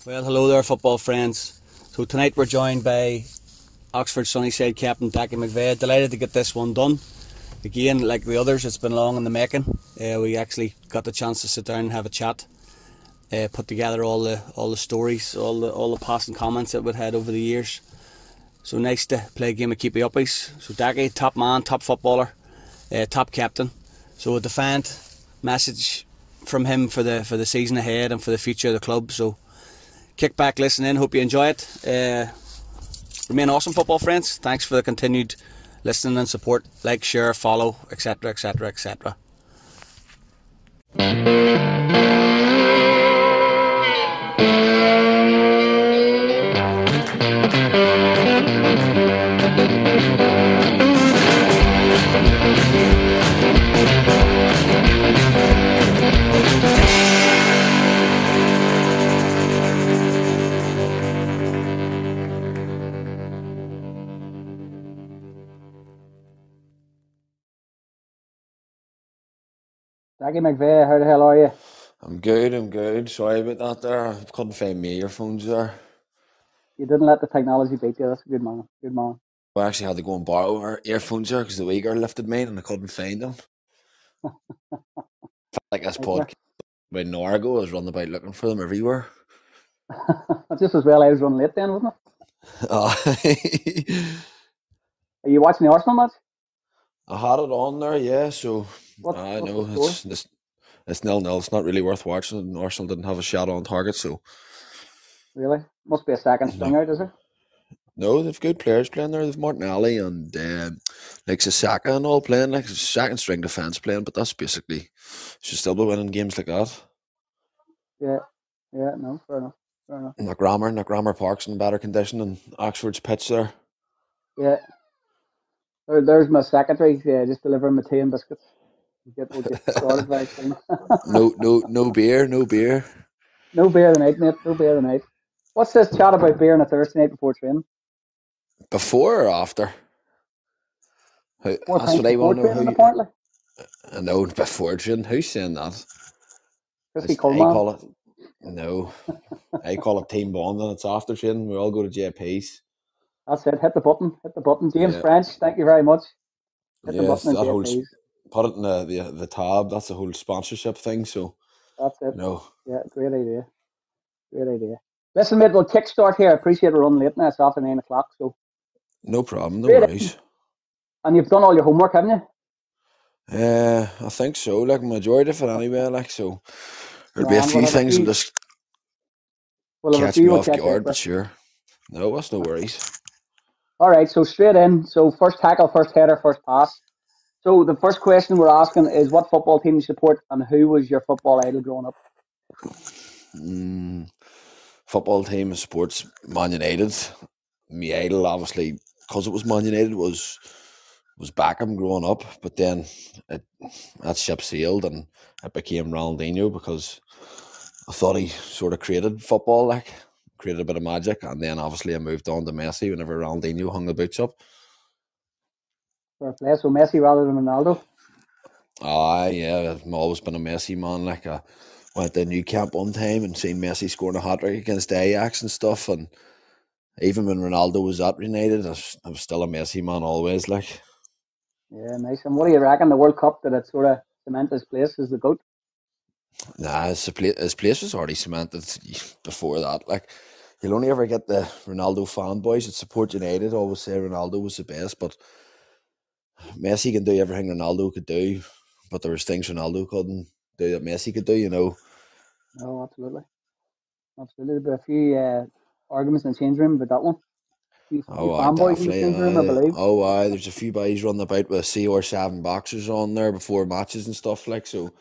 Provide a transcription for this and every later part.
Well, hello there, football friends. So tonight we're joined by Oxford Sunnyside captain Decky McVeigh. Delighted to get this one done. Again, like the others, it's been long in the making. We actually got the chance to sit down and have a chat, put together all the stories, all the passing comments that we'd had over the years. So nice to play a game of Keepie Uppies. So Decky, top man, top footballer, top captain. So a defiant message from him for the season ahead and for the future of the club. So kick back, listen in, hope you enjoy it. Remain awesome, football friends. Thanks for the continued listening and support. Like, share, follow, etc, etc, etc. Decky McVeigh, how the hell are you? I'm good. Sorry about that there. I couldn't find my earphones there. You didn't let the technology beat you. That's a good man. Good man. I actually had to go and borrow our earphones there because the wee girl lifted mine and I couldn't find them. Like this podcast about an hour ago, I was running about looking for them everywhere. Just as well I was running late then, wasn't it? Are you watching the Arsenal match? I had it on there, yeah, so I know it's 0-0. It's not really worth watching. Arsenal didn't have a shot on target, so. Really? Must be a second string out, is it? No, they've good players playing there. They've Martinelli and like Saka and all playing, like second string defence playing, but that's basically should still be winning games like that. Yeah, no, fair enough. Grammar Park's in better condition than Oxford's pitch there. Yeah. There's my secretary, just delivering my tea and biscuits. We'll get started very soon. No beer. No beer tonight, mate. No beer tonight. What's this chat about beer on a Thursday night before training? Before or after? That's what I want to know. Apparently. I know, before training. Who's saying that? Christy Coleman. I call it team bonding. It's after training. We all go to JP's. That's it. Hit the button. James French, thank you very much. Hit the button that whole put it in the tab. That's the whole sponsorship thing. So that's it. No. Yeah, great idea. Listen, mate, we'll kickstart here. I appreciate we're running late now. It's after 9 o'clock, so no problem. No worries. And you've done all your homework, haven't you? I think so. Like majority of it anyway. Like so, there'll be a few things that just catch me off guard, but sure. No, that's no worries. All right, so straight in. So first tackle, first header, first pass. So the first question we're asking is what football team you support and who was your football idol growing up? Football team of sports, Man United. My idol, obviously, because it was Man United, was Beckham growing up. But then that ship sailed and it became Ronaldinho because I thought he sort of created football, created a bit of magic. And then obviously I moved on to Messi whenever Ronaldinho hung the boots up. Fair play. So Messi rather than Ronaldo? Yeah, I've always been a Messi man. I went to New Camp one time and seen Messi scoring a hat-trick against Ajax and stuff. And even when Ronaldo was at United, I was still a Messi man always. Yeah, nice. And what do you reckon, the World Cup, did it sort of cement his place as the GOAT? Nah, his place was already cemented before that. You'll only ever get the Ronaldo fanboys that support United always say Ronaldo was the best, but Messi can do everything Ronaldo could do, but there was things Ronaldo couldn't do that Messi could do, you know. No, absolutely. There'll be a few arguments in the change room about that one. Definitely. There's a few boys running about with CR7 boxers on there before matches and stuff so.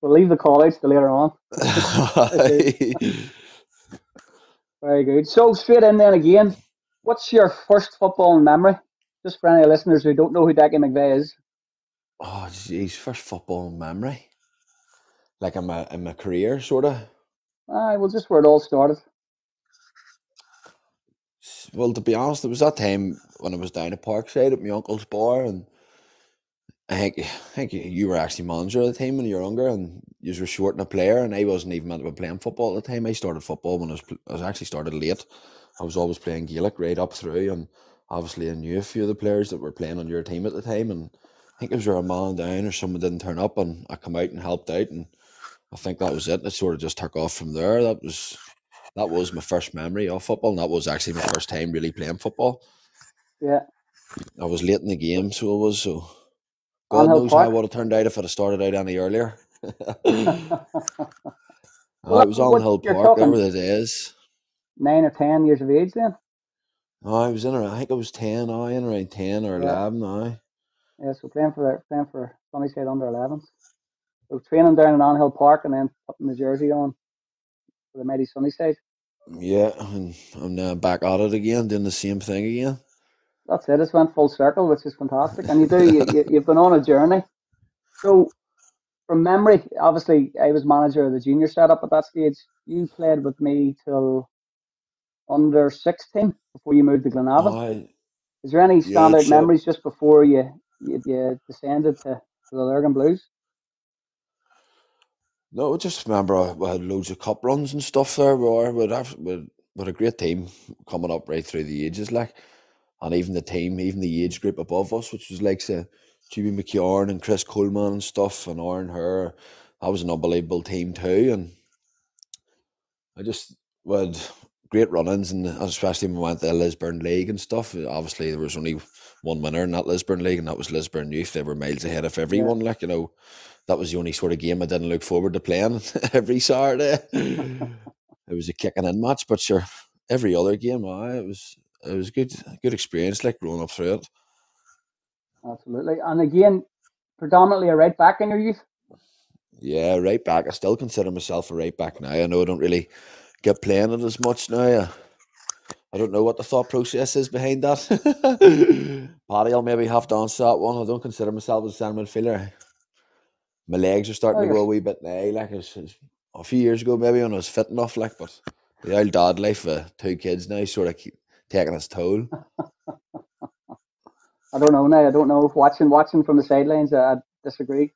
We'll leave the call-outs to later on. Very good. So straight in then again, what's your first football memory? Just for any listeners who don't know who Decky McVeigh is. Oh, geez, first football memory? Like in my career, sort of? Well, just where it all started. Well, to be honest, it was that time when I was down at Parkside at my uncle's bar, and I think you were actually manager of the team when you were younger, and you were short in a player, and I wasn't even meant to be playing football at the time. I started football when I was actually started late. I was always playing Gaelic right up through, and obviously I knew a few of the players that were playing on your team at the time, and I think it was a man down or someone didn't turn up, and I come out and helped out, and I think that was it. It sort of just took off from there. That was my first memory of football, and that was actually my first time really playing football. Yeah. I was late in the game, so it was so. On God Hill knows how it Park. would have turned out if I'd have started out any earlier. Well, It was on what Hill you're Park, there were talking the days. 9 or 10 years of age then? I was in around, I think I was 10, in around 10 or Yeah. 11, Yeah, so playing for Sunnyside under 11s. So training down in On Hill Park and then putting the jersey on for the mighty Sunnyside. Yeah, and I'm now back at it again, doing the same thing again. That's it. It's went full circle, which is fantastic. And you've been on a journey. So from memory, obviously I was manager of the junior setup at that stage. You played with me till under 16 before you moved to Glenavon. I Is there any Yeah, standout it's memories just before you descended to the Lurgan Blues? no, I just remember we had loads of cup runs and stuff there. We had a great team coming up right through the ages, like, and even the age group above us, which was like say Keepie McVeigh and Chris Coleman and stuff, and Aaron her. That was an unbelievable team too, and I just had great run-ins, and especially when we went to the Lisburn League and stuff. Obviously, there was only one winner in that Lisburn League, and that was Lisburn Youth. They were miles ahead of Yeah. everyone. Like, that was the only sort of game I didn't look forward to playing every Saturday. It was a kicking in match, but sure, every other game, it was good experience, like growing up through it. Absolutely. And again, predominantly a right back in your youth? Yeah, right back. I still consider myself a right back now. I know I don't really get playing it as much now. I don't know what the thought process is behind that. Paddy will maybe have to answer that one. I don't consider myself a centre midfielder. My legs are starting Oh, to you're go a wee bit now. Like, it's a few years ago maybe when I was fit enough, like, but the old dad life with 2 kids now sort of keep taking its toll. I don't know now. I don't know if watching from the sidelines, I disagree.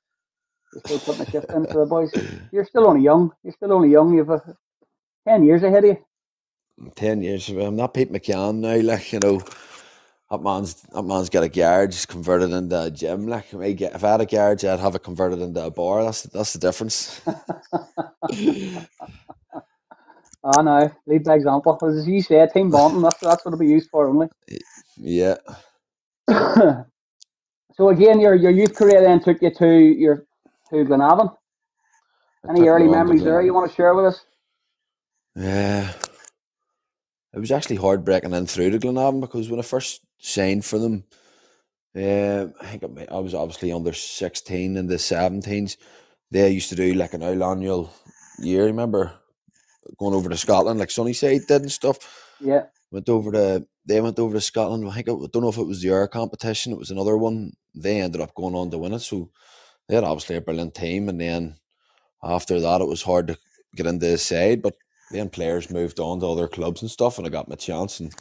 You're still putting a shift in for the boys. You're still only young. You've 10 years ahead of you. 10 years. I'm not Pete McCann now, like, that man's got a garage converted into a gym. Like, if I had a garage, I'd have it converted into a bar. That's the difference. Ah, no, lead by example. As you say, team bonding. That's what it'll be used for only. Yeah. So again, your youth career then took you to Glenavon. Any early memories there you want to share with us? Yeah. It was actually hard breaking in through to Glenavon, because when I first signed for them, I think I was obviously under 16 and the 17s. They used to do like an annual year. Remember going over to Scotland, like Sunnyside did and stuff. Yeah. They went over to Scotland. I don't know if it was the Air competition. It was another one. They ended up going on to win it. So they had obviously a brilliant team. And then after that, it was hard to get into the side. But then players moved on to other clubs and stuff, and I got my chance, and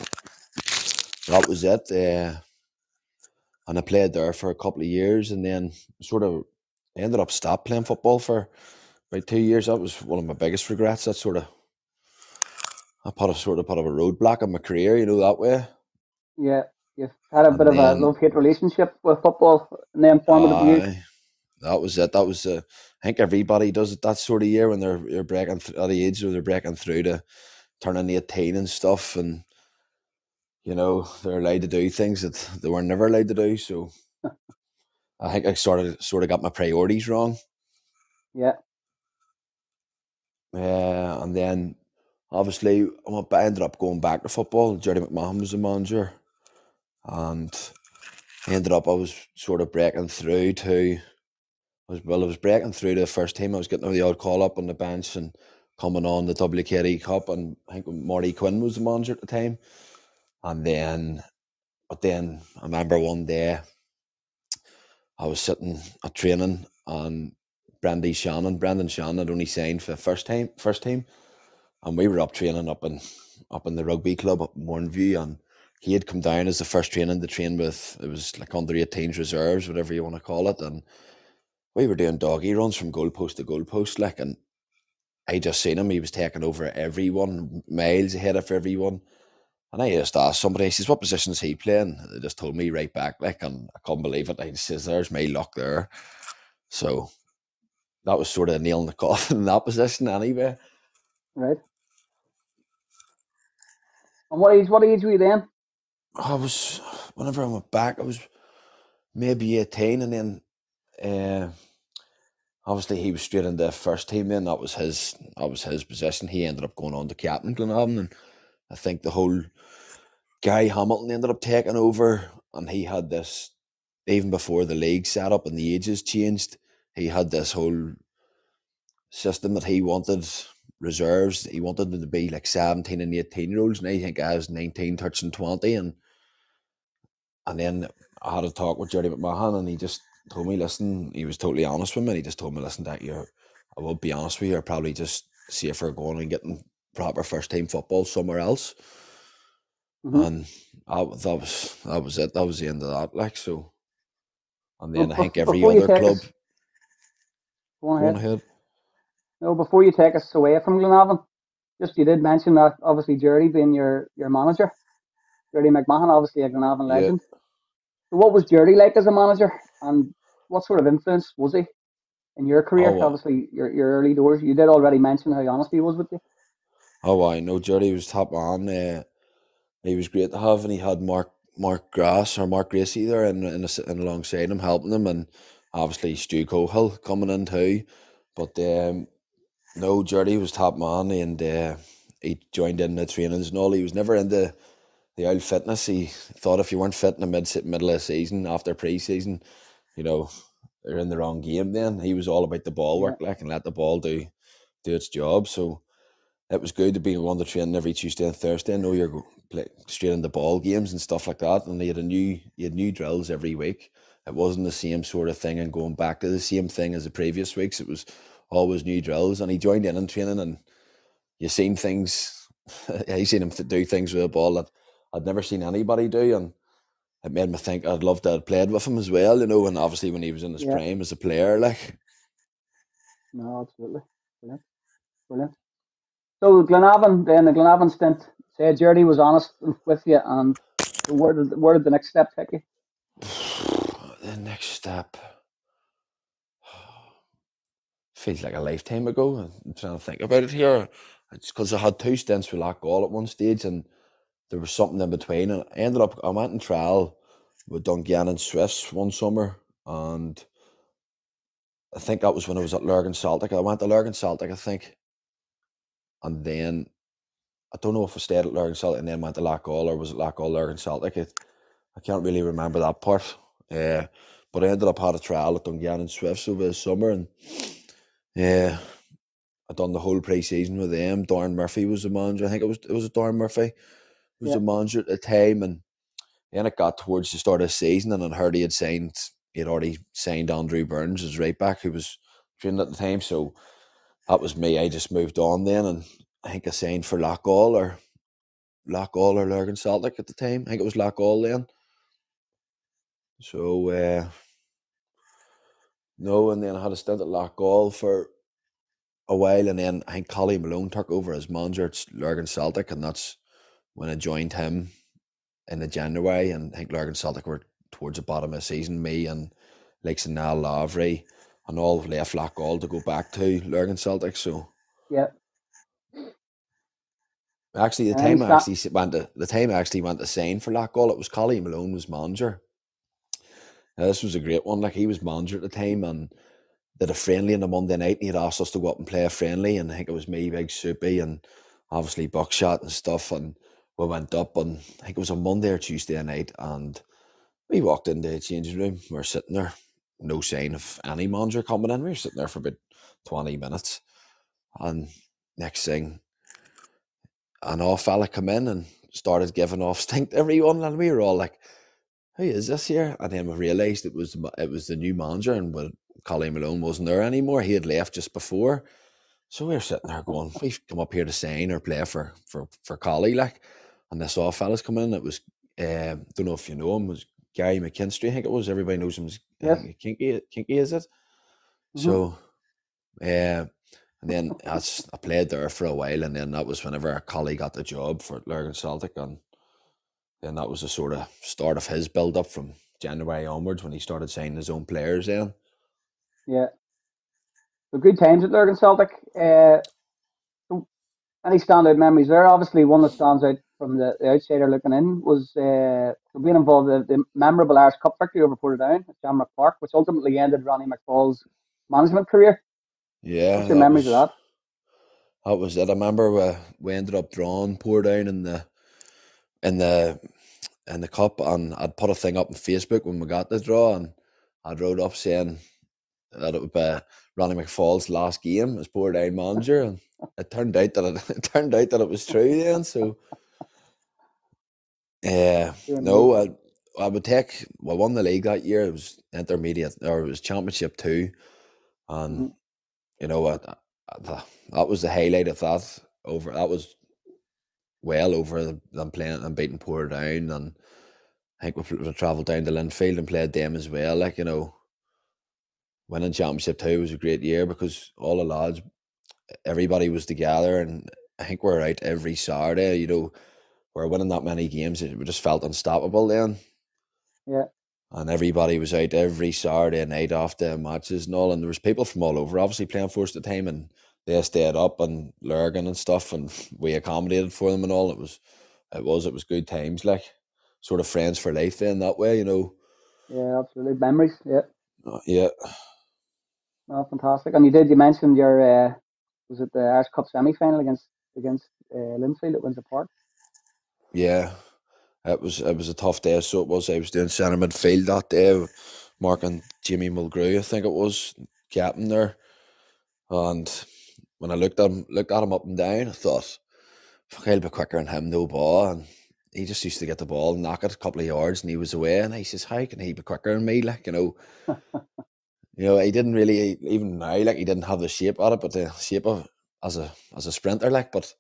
that was it. And I played there for a couple of years, and then sort of ended up stopped playing football for about 2 years. That was one of my biggest regrets. That I put a roadblock in my career, that way. Yeah, you've had a bit of a love-hate relationship with football in the formative years. That was it. That was I think everybody does it that sort of year when they're breaking at the age where they're breaking through to turning 18 and stuff, and they're allowed to do things that they were never allowed to do. So I think I sort of got my priorities wrong. Yeah. And then obviously I ended up going back to football. Gerard McMahon was the manager, and I was sort of breaking through to. I was breaking through to the first team. I was getting the odd call up on the bench and coming on the WKD Cup, and I think Marty Quinn was the manager at the time. And then I remember one day I was sitting at training, and Brendan Shannon had only signed for the first team, and we were up training up in the rugby club up in Mornview, and he had come down as the first training to train with, it was like under 18s reserves, whatever you want to call it, and we were doing doggy runs from goalpost to goalpost, like, and I just seen him, he was taking over everyone, miles ahead of everyone. And I just asked somebody, he says, what position is he playing? They just told me right back, like, and I couldn't believe it. He says, there's my luck there. So that was sort of nailing the coffin in that position anyway. Right. And what age were you then? Whenever I went back, I was maybe 18, and then obviously he was straight into the first team then. That was his position. He ended up going on to captain Glenavon, and I think the whole Gary Hamilton ended up taking over, and he had this, even before the league set up and the ages changed, he had this whole system that he wanted reserves. He wanted them to be like 17 and 18-year-olds, and I think I was 19, touching 20, and then I had a talk with Gerard McMahon, and he just told me, listen, he was totally honest with me, and he just told me, listen, that I will be honest with you, you're probably just safer going and getting proper first team football somewhere else. Mm-hmm. And that was it. That was the end of that. Like, so, and then I think every other club. Go ahead. No, before you take us away from Glenavon, just you did mention that obviously Gerry being your manager, Gerard McMahon, obviously a Glenavon legend. So what was Gerry like as a manager, and what sort of influence was he in your career? Obviously, your early doors. You did already mention how honest he was with you. Oh, I know Gerry was top man. He was great to have, and he had Mark Gracie there and alongside him, helping him, and obviously Stu Cohill coming in too. But no, Gerry was top man, and he joined in the trainings and all. He was never into the old fitness. He thought if you weren't fit in the middle of the season, after pre-season, you're in the wrong game then. He was all about the ball work, like, and let the ball do its job. So it was good to be going to training every Tuesday and Thursday. I know you're straight into ball games and stuff like that, and he had new drills every week. It wasn't the same sort of thing and going back to the same thing as the previous weeks. It was always new drills, and he joined in training, and you seen things. I seen him do things with a ball that I'd never seen anybody do, and it made me think I'd love to have played with him as well, and obviously when he was in his prime as a player, like. No, absolutely. Brilliant. So the Glenavon stint, say Gerry was honest with you, and where did the next step take you? The next step feels like a lifetime ago. I'm trying to think about it here. It's because I had 2 stints with Loughgall at one stage, and there was something in between, and I went in trial with Dungannon Swifts one summer, and I think that was when I was at Lurgan Celtic. I went to Lurgan Celtic, I think, and then I don't know if I stayed at Lurgan Celtic and then went to Loughgall, or was it Loughgall Lurgan Celtic? I can't really remember that part. But I ended up had a trial at Dungannon Swifts over the summer, and I done the whole pre-season with them. Darren Murphy was the manager. I think it was Darren Murphy who was the manager at the time, and then it got towards the start of the season, and I heard he had already signed Andrew Burns as right back, who was training at the time. So that was me. I just moved on then, and I think I signed for Loughgall or Lurgan Celtic at the time. I think it was Loughgall then. So no, and then I had a stint at Loughgall for a while, and then I think Colin Malone took over as manager at Lurgan Celtic, and that's when I joined him in the January, and I think Lurgan Celtic were towards the bottom of the season. Me and like Niall Lavery and all left Loughgall to go back to Lurgan Celtic. So actually, the time I actually went to sign for Loughgall, it was Colin Malone was manager. Now, this was a great one. Like, he was manager at the time, and did a friendly on a Monday night, and he had asked us to go up and play a friendly, and I think it was me, Big Soupy, and obviously Buckshot and stuff, and we went up, and I think it was a Monday or Tuesday night, and we walked into the changing room. We were sitting there, no sign of any manager coming in. We were sitting there for about 20 minutes, and next thing, an off fella come in and started giving off stink to everyone, and we were all like, who is this here? And then we realised it was the new manager, and Colin Malone wasn't there anymore. He had left just before. So we were sitting there going, we've come up here to sign or play for Collie, like, and this off fella's come in. It was don't know if you know him, was Gary McKinstry, I think it was. Everybody knows him as Yes. Kinky, is it? Mm-hmm. So, and then I played there for a while, and then that was whenever Colin got the job for Lurgan Celtic, and then that was the sort of start of his build up from January onwards when he started signing his own players then. Yeah. So good times at Lurgan Celtic. So any standout memories there? Obviously, one that stands out from the outsider looking in was being involved in the memorable Irish Cup victory over Portadown at Shamrock Park, which ultimately ended Ronnie McFall's management career. Yeah, What's your memories of that? That was it. I remember we ended up drawing Portadown in the cup, and I'd put a thing up on Facebook when we got the draw, and I wrote up saying that it would be Ronnie McFall's last game as Portadown manager, and it turned out that it was true then. So, no, I would take. We won the league that year. It was intermediate, or it was Championship 2, and you know that was the highlight of that. That was well over them playing and beating Portadown, and I think we travelled down to Linfield and played them as well. Like, winning Championship 2 was a great year because all the lads, everybody was together, and I think we were out every Saturday. We were winning that many games, we just felt unstoppable then. Yeah. And everybody was out every Saturday night after matches and all, and there was people from all over obviously playing for us at the time, and they stayed up and Lurgan and stuff, and we accommodated for them and all. It was good times, like sort of friends for life then that way, Yeah, absolutely. Memories, yeah. Yeah. Oh, fantastic. And you mentioned your was it the Irish Cup semi-final against Linfield at Windsor Park? Yeah. It was a tough day, so it was. I was doing centre midfield that day, marking Jimmy Mulgrew, I think it was, captain there. And when I looked at him up and down, I thought, fuck, I'll be quicker than him, no ball. And he just used to get the ball and knock it a couple of yards, and he was away. And he says, how can he be quicker than me? Like, he didn't really, even now, like, he didn't have the shape at it, but the shape of as a sprinter, like, but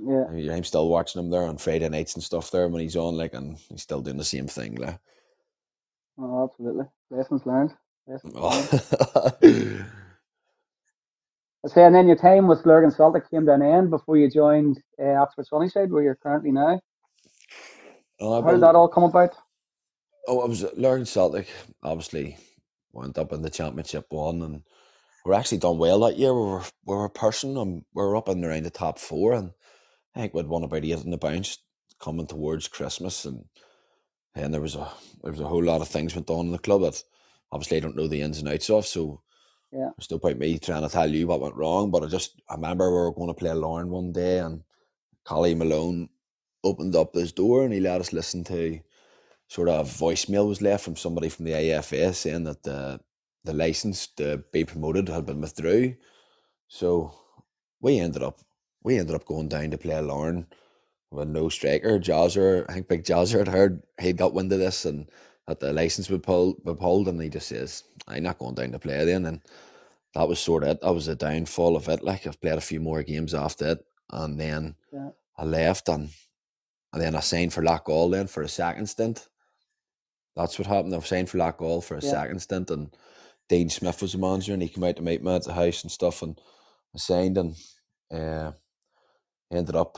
yeah, I'm still watching him there on Friday nights and stuff there when he's on, like, and he's still doing the same thing, like. Oh, absolutely. Lessons learned. I say, and then your time with Lurgan Celtic came to an end before you joined Oxford Sunnyside, where you're currently now. How did that all come about? Oh, I was at Lurgan Celtic, obviously went up in the Championship 1, and we were actually done well that year. We were pushing, and we were up in around the top 4, and I think we'd won about 8 in the bounce coming towards Christmas, and there was a whole lot of things went on in the club that obviously I don't know the ins and outs of, so yeah, there's no point me trying to tell you what went wrong. But I remember we were going to play Lauren one day, and Colin Malone opened up his door and he let us listen to sort of a voicemail was left from somebody from the IFA saying that the license to be promoted had been withdrew. So we ended up going down to play Lauren with no striker. Jazzer, I think Big Jazzer had heard he'd got wind of this and that the license would pulled, and he just says, I'm not going down to play then. And that was sort of it. That was the downfall of it. Like, I've played a few more games after it, and then I left, and then I signed for Loughgall then for a second stint. That's what happened. I signed for Loughgall for a second stint, and Dean Smith was the manager, and he came out to meet me at the house and stuff, and I signed, and ended up,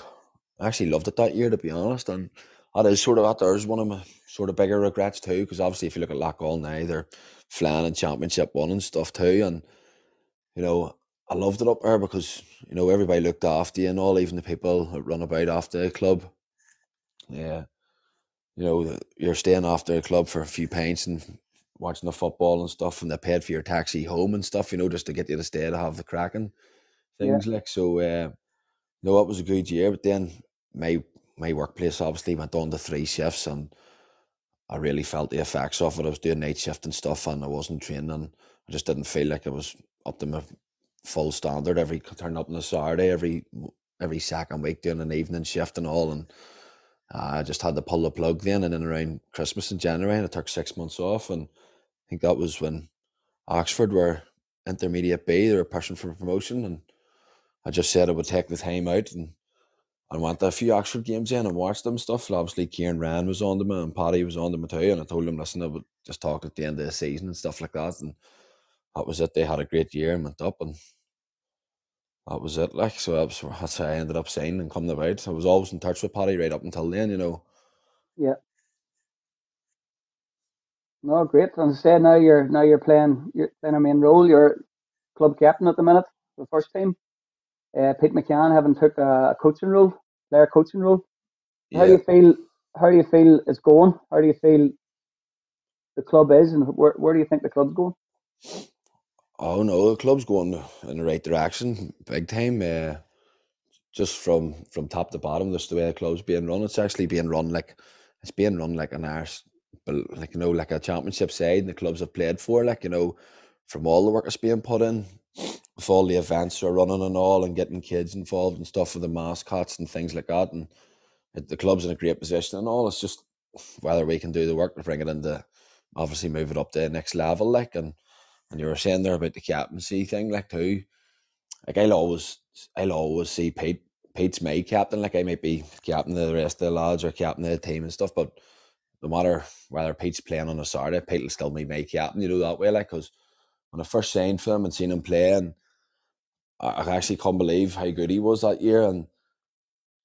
I actually loved it that year, to be honest, and there's one of my sort of bigger regrets too, because obviously if you look at Loughgall now, they're flying in Championship 1 and stuff too, and I loved it up there because everybody looked after you and all, even the people that run about after the club. Yeah, you're staying after the club for a few pints and watching the football and stuff, and they paid for your taxi home and stuff, just to get you to stay to have the cracking things like. So it was a good year, but then my workplace obviously went on to 3 shifts, and I really felt the effects of it. I was doing night shift and stuff, and I wasn't training, and I just didn't feel like I was up to my full standard. Turning up on a Saturday every second week doing an evening shift and all, and I just had to pull the plug then. And then around Christmas in January, and I took 6 months off, and I think that was when Oxford were intermediate B. They were pushing for promotion, and I just said I would take the time out, and and went to a few Oxford games in and watched them stuff. And obviously, Kieran Ryan was on them and Paddy was on them too. And I told them, listen, I would just talk at the end of the season and stuff like that. And that was it. They had a great year and went up, and that was it. Like, so that's how I ended up signing and coming about. I was always in touch with Paddy right up until then, you know. Yeah. No, great. And as I said, now you're playing a main role. You're club captain at the minute for the first team. Pete McCann having took a coaching role, player coaching role. How do Yeah. you feel? How do you feel it's going? How do you feel the club is, and where do you think the club's going? Oh no, the club's going in the right direction, big time. Just from top to bottom, just the way the club's being run. It's actually being run like an Irish, but like, you know, like a championship side, and the clubs have played for, like, you know, from all the work that's being put in, with all the events are running and all, and getting kids involved and stuff with the mascots and things like that, and the club's in a great position and all. It's just whether we can do the work to bring it into, obviously move it up to the next level, like, and you were saying there about the captaincy thing, like, too. Like, I'll always see Pete's my captain. Like, I might be captain of the rest of the lads or captain of the team and stuff, but no matter whether Pete's playing on a Saturday, Pete will still be my captain, you know, that way. Like, because when I first signed for him and seen him playing, I actually couldn't believe how good he was that year. And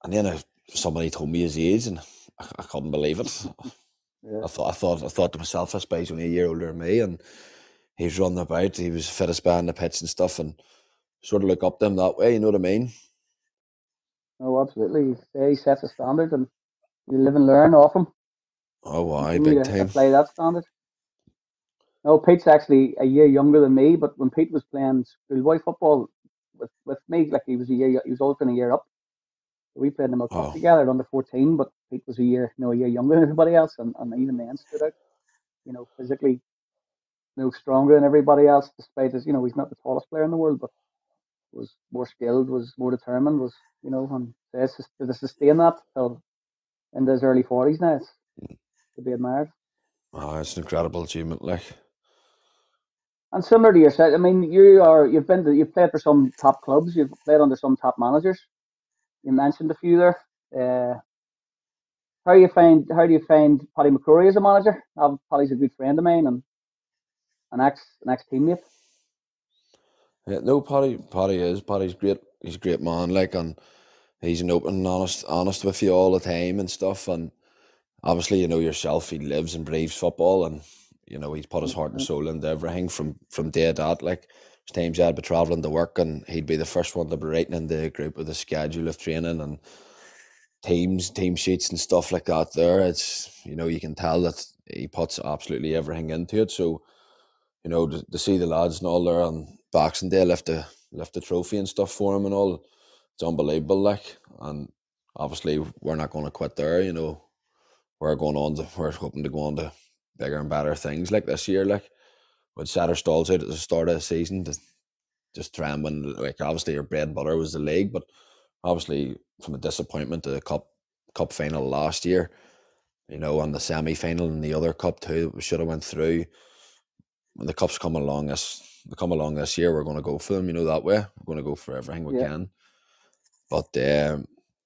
then somebody told me his age, and I couldn't believe it. Yeah. I thought to myself, this guy's only a year older than me, and he's running about. He was fittest guy on the pitch and stuff, and sort of look up to him that way. You know what I mean? Oh, absolutely. He sets a standard, and you live and learn off him. Oh, aye, Continue big to time. apply that standard. No, Pete's actually a year younger than me, but when Pete was playing schoolboy football with me, like, he was always been a year up. We played in the cup Oh, together at under 14, but Pete was a year younger than everybody else, and even then stood out. Physically, stronger than everybody else, despite his, he's not the tallest player in the world, but was more skilled, was more determined, and to sustain that till into his early 40s now, it's to be admired. it's an incredible achievement, like. And similar to yourself, I mean, you've played for some top clubs, you've played under some top managers. You mentioned a few there. How do you find Paddy McCrory as a manager? Paddy's a good friend of mine and an ex teammate. Yeah, no, Paddy's great. He's a great man, like, and he's an open and honest with you all the time and stuff. And obviously, you know yourself, he lives and breathes football, and you know he's put his heart and soul into everything from day dot. Like, there's times I'd be travelling to work, and he'd be the first one to be writing in the group with the schedule of training and team sheets and stuff like that. There, it's, you know, you can tell that he puts absolutely everything into it. So, you know, to see the lads and all there on Boxing Day lift the trophy and stuff for him and all, it's unbelievable. Like, and obviously we're not going to quit there. You know, we're hoping to go on to bigger and better things like this year. Like, we'd set our stalls out at the start of the season to just try and win. Like, obviously our bread and butter was the league, but obviously from a disappointment to the cup final last year, you know, and the semi-final and the other cup too, we should have went through. When the cups come along this year, we're going to go for them, you know, that way. We're going to go for everything we Yeah. can. But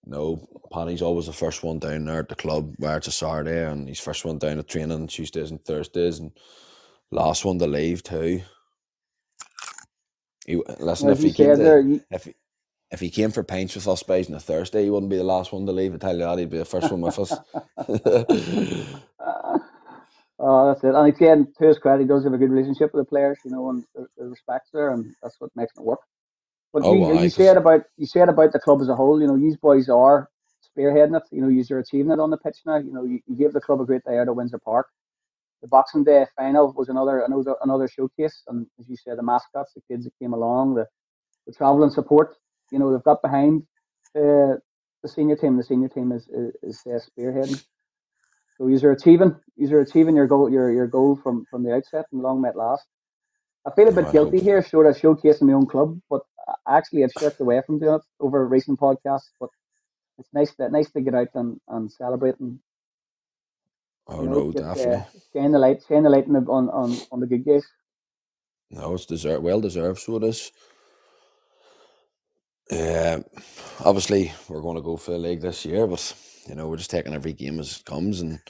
no, Paddy's always the first one down there at the club where it's a Saturday, and he's first one down at training on Tuesdays and Thursdays, and last one to leave too. Listen, As you said there, if he came for pints with us boys on a Thursday, he wouldn't be the last one to leave. I tell you that, he'd be the first one with us. oh, that's it. And again, to his credit, he does have a good relationship with the players, and the respect's there, and that's what makes it work. But Oh, you said about the club as a whole. You boys are spearheading it. You're achieving it on the pitch now. You gave the club a great day out at Windsor Park. The Boxing Day final was another showcase, and as you said, the mascots, the kids that came along, the travelling support. They've got behind the senior team. The senior team is spearheading. So you're achieving your goal from the outset, and long may it last. I feel a bit I hope. guilty here, sort of showcasing my own club, but actually I've shirked away from doing it over recent podcasts. But it's nice to get out and celebrate and No, get definitely. shine the light on the good days. No, it's well deserved. So it is. obviously we're going to go for the league this year, but we're just taking every game as it comes, and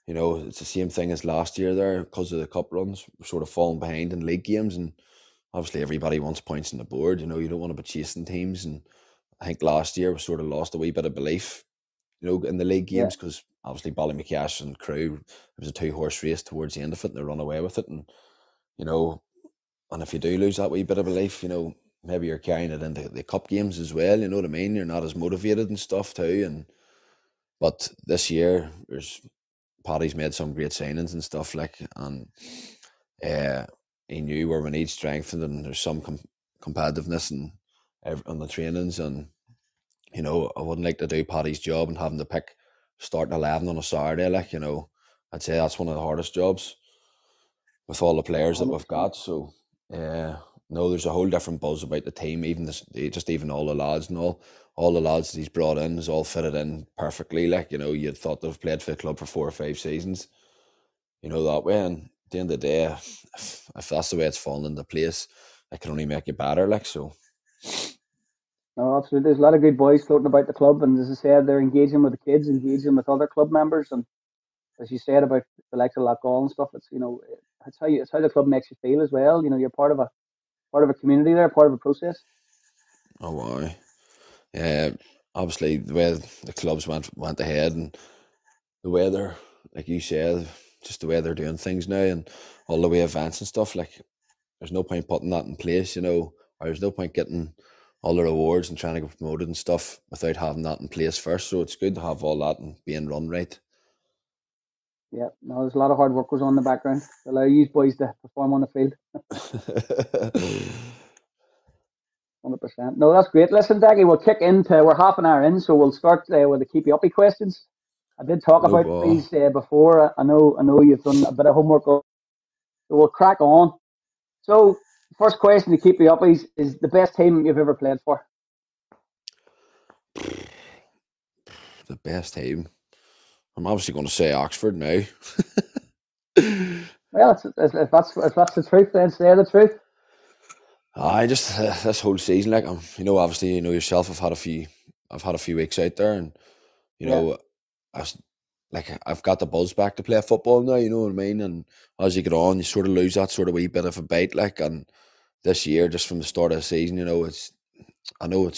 it's the same thing as last year there because of the cup runs. We're sort of falling behind in league games, and obviously everybody wants points on the board. You don't want to be chasing teams, and I think last year we sort of lost a wee bit of belief, in the league games because obviously Ballymacash and Crew, it was a 2-horse race towards the end of it, and they run away with it, and and if you do lose that wee bit of belief, maybe you're carrying it into the cup games as well. You know what I mean? You're not as motivated and stuff too, but this year Paddy's made some great signings and stuff and he knew where we need strengthened, and there's some competitiveness on the trainings, and I wouldn't like to do Paddy's job and having to pick starting 11 on a Saturday. I'd say that's one of the hardest jobs with all the players that we've got. So no, there's a whole different buzz about the team. Even even all the lads and all the lads that he's brought in is all fitted in perfectly. You'd thought they've played for the club for 4 or 5 seasons, that way. And at the end of the day, if that's the way it's fallen into place, it can only make you better. So. No, absolutely. There's a lot of good boys floating about the club, and as I said, they're engaging with the kids, engaging with other club members, and as you said about the likes of Loughgall and stuff, it's it's how the club makes you feel as well. You're part of a community there, part of a process. Oh wow. Yeah, obviously the way the clubs went ahead, and the way they're, like you said, just the way they're doing things now, and all the way events and stuff, there's no point putting that in place, or there's no point getting all the rewards and trying to get promoted and stuff without having that in place first. So it's good to have all that and being run right. Yeah, no, there's a lot of hard work goes on in the background to allow you boys to perform on the field. 100%. No, that's great. Listen, Decky, we're half an hour in, so we'll start with the Keepie Uppie questions. I did talk about these before. I know you've done a bit of homework, so we'll crack on. So, first question to Keepie Uppies is the best team you've ever played for? The best team? I'm obviously going to say Oxford now. Well, if that's the truth, then say the truth. I just this whole season, obviously, yourself. I've had a few weeks out there, and I've got the buzz back to play football now. You know what I mean? And as you get on, you sort of lose that sort of wee bit of a bite. And this year, just from the start of the season, I know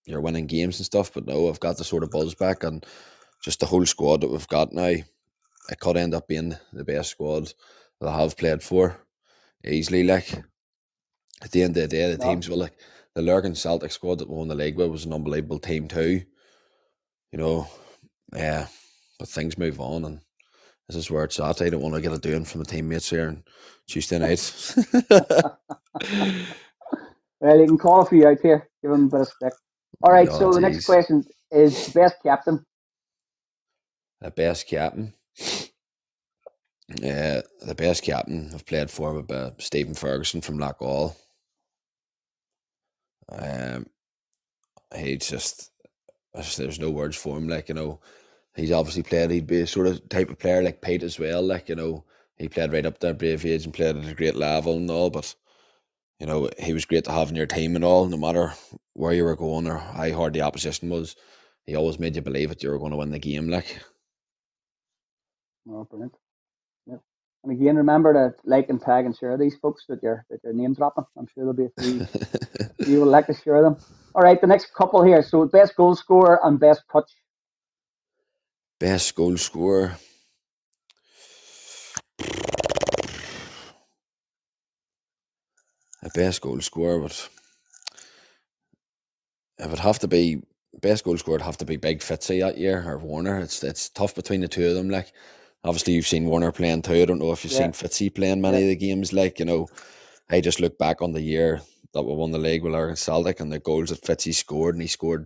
you're winning games and stuff, but no, I've got the sort of buzz back, and just the whole squad that we've got now, it could end up being the best squad that I have played for easily. At the end of the day, the teams were the Lurgan Celtic squad that won the league with was an unbelievable team too. But things move on, and this is where it's at. I don't want to get a doing from the teammates here on Tuesday night. Well, you can call a few out here, give them a bit of stick. All right, so the next question is best captain. The best captain? Yeah, the best captain I've played for would be Stephen Ferguson from Loughgall. There's no words for him. He's obviously played. He'd be a sort of type of player like Pete as well. He played right up there, brave age, and played at a great level and all. But he was great to have in your team and all. No matter where you were going or how hard the opposition was, he always made you believe that you were going to win the game. Oh, brilliant. Yep. And again, remember to like and tag and share these folks that you're name dropping. I'm sure there'll be a few you will like to share them. All right, the next couple here. So best goal scorer and best touch. Best goal scorer. A best goal scorer would have to be best goal scorer. Would have to be Big Fitzy that year or Warner. It's tough between the two of them. Obviously you've seen Warner playing too. I don't know if you've seen Fitzy playing many of the games. I just look back on the year that we won the league with Lurgan Celtic and the goals that Fitzy scored, and he scored